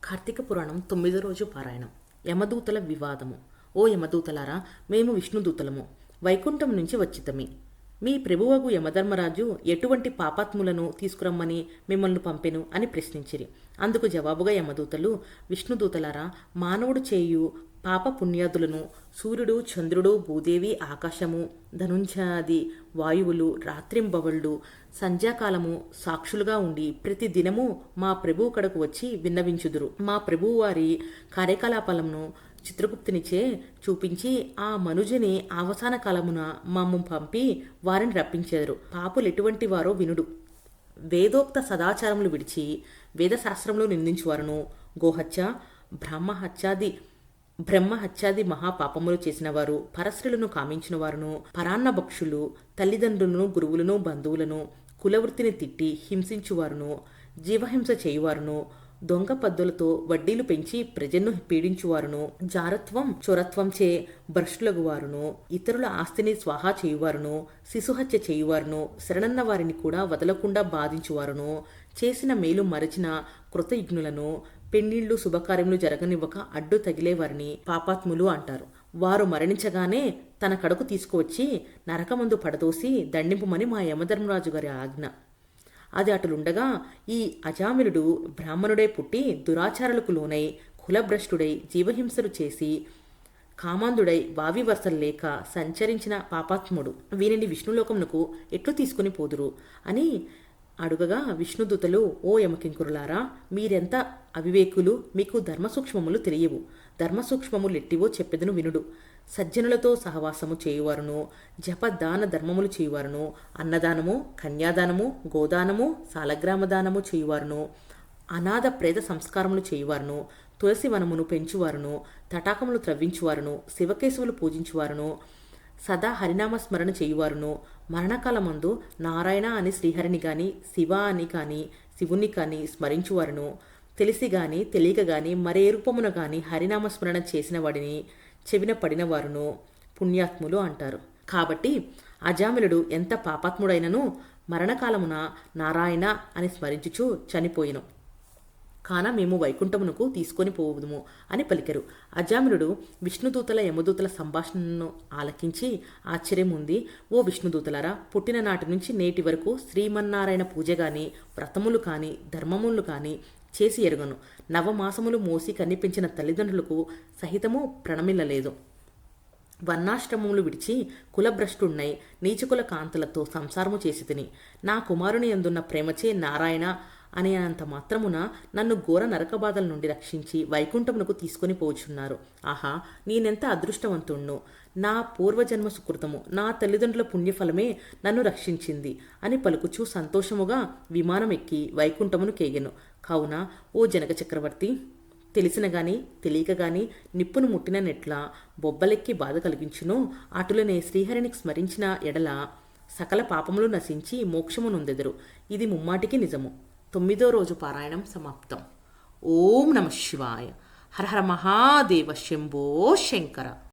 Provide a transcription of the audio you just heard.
కార్తీక పురాణం 9వ రోజు పారాయణం. యమదూతల వివాదము. ఓ యమదూతలారా, మేము విష్ణుదూతలము, వైకుంఠం నుంచి వచ్చితమి. మీ ప్రభువగు యమధర్మరాజు ఎటువంటి పాపాత్ములను తీసుకురమ్మని మిమ్మల్ని పంపెను అని ప్రశ్నించిరి. అందుకు జవాబుగా యమదూతలు, విష్ణుదూతలారా, మానవుడు చేయు పాప పుణ్యాదులను సూర్యుడు, చంద్రుడు, భూదేవి, ఆకాశము, ధనుంజాది వాయువులు, రాత్రింబవళ్ళు, సంధ్యాకాలము సాక్షులుగా ఉండి ప్రతి దినము మా ప్రభువు కడకు వచ్చి విన్నవించుదురు. మా ప్రభువు వారి కార్యకలాపాలను చిత్రగుప్తునిచే చూపించి ఆ మనుజని అవసాన కాలమున మమ్ము పంపి వారిని రప్పించెదరు. పాపులు ఎటువంటి వారో వినుడు. వేదోక్త సదాచారములు విడిచి వేదశాస్త్రంలో నిందించువారును, గోహత్య, బ్రహ్మహత్యాది మహాపాపములు చేసిన వారు, పరస్త్రీలను కామించిన వారును, పరాన్నభక్షులు, తల్లిదండ్రులను, గురువులను, బంధువులను, కులవృత్తిని తిట్టి హింసించువారును, జీవహింస చేయువారును, దొంగ పద్దులతో వడ్డీలు పెంచి ప్రజలను పీడించువారును, జారత్వం చొరత్వంచే భ్రష్టులగువారును, ఇతరుల ఆస్తిని స్వాహా చేయువారును, శిశుహత్య చేయువారును, శరణన్న వారిని కూడా వదలకుండా బాధించువారును, చేసిన మేలు మరచిన కృతయుగ్నులను, పెళ్లిళ్ళు శుభకార్యములు జరగనివ్వక అడ్డు తగిలేవారిని పాపాత్ములు అంటారు. వారు మరణించగానే తన కడకు తీసుకువచ్చి నరకమందు పడదోసి దండింపుమని మా యమధర్మరాజు గారి ఆజ్ఞ. అది అటులుండగా ఈ అజామిలుడు బ్రాహ్మణుడై పుట్టి దురాచారాలకు లోనై కులభ్రష్టుడై జీవహింసలు చేసి కామాంధుడై వావి వరసలు లేక సంచరించిన పాపాత్ముడు. వీనిని విష్ణులోకమునకు ఎట్లు తీసుకుని పోదురు అని అడుగగా విష్ణుదూతలు, ఓ యమకింకురులారా, మీరెంత అవివేకులు, మీకు ధర్మసూక్ష్మములు తెలియవు. ధర్మసూక్ష్మములెట్టివో చెప్పెదను వినుడు. సజ్జనులతో సహవాసము చేయువారును, జపదాన ధర్మములు చేయువారును, అన్నదానము, కన్యాదానము, గోదానము, సాలగ్రామదానము చేయువారును, అనాథ ప్రేత సంస్కారములు చేయువారును, తులసి వనమును పెంచువారును, తటాకములు త్రవ్వించువారును, శివకేశవులు పూజించువారును, సదా హరినామస్మరణ చేయువారును, మరణకాలమందు నారాయణ అని శ్రీహరిని గాని, శివ అని కాని, శివుని కాని స్మరించువారును, తెలిసి గాని తెలియక గాని మరే రూపమున గాని హరినామస్మరణ చేసిన వాడిని చెవిన పడిన వారును పుణ్యాత్ములు అంటారు. కాబట్టి అజామిలుడు ఎంత పాపాత్ముడైనను మరణకాలమున నారాయణ అని స్మరించుచు చనిపోయిను. కాన మేము వైకుంఠమునకు తీసుకొని పోవుదుము అని పలికెరు. అజామిలుడు విష్ణుదూతల యమదూతల సంభాషణను ఆలకించి ఆశ్చర్యం ఉంది. ఓ విష్ణుదూతలారా, పుట్టిన నాటి నుంచి నేటి వరకు శ్రీమన్నారాయణ పూజ గాని, వ్రతములు కాని, ధర్మములు కాని చేసి ఎరుగను. నవమాసములు మోసి కనిపించిన తల్లిదండ్రులకు సహితము ప్రణమిల్లలేదు. వర్ణాశ్రమములు విడిచి కులభ్రష్టున్నై నీచుకుల కాంతలతో సంసారము చేసి తిని నా కుమారుని అందున్న ప్రేమచే నారాయణ అనేంత మాత్రమున నన్ను ఘోర నరకబాధల నుండి రక్షించి వైకుంఠమునకు తీసుకొని పోచున్నారు. ఆహా, నేనెంత అదృష్టవంతుణ్ణు! నా పూర్వజన్మ సుకృతము, నా తల్లిదండ్రుల పుణ్యఫలమే నన్ను రక్షించింది అని పలుకుచూ సంతోషముగా విమానం ఎక్కి వైకుంఠమును కేగెను. కావున ఓ జనక చక్రవర్తి, తెలిసిన గాని తెలియక గాని నిప్పును ముట్టిన నెట్ల బొబ్బలెక్కి బాధ కలిగించునో అటులనే శ్రీహరిని స్మరించిన ఎడల సకల పాపములు నశించి మోక్షము నొందెదరు. ఇది ముమ్మాటికి నిజము. 9వ రోజు పారాయణం సమాప్తం. ఓం నమః శివాయ. హర హర మహాదేవ శంభో శంకర.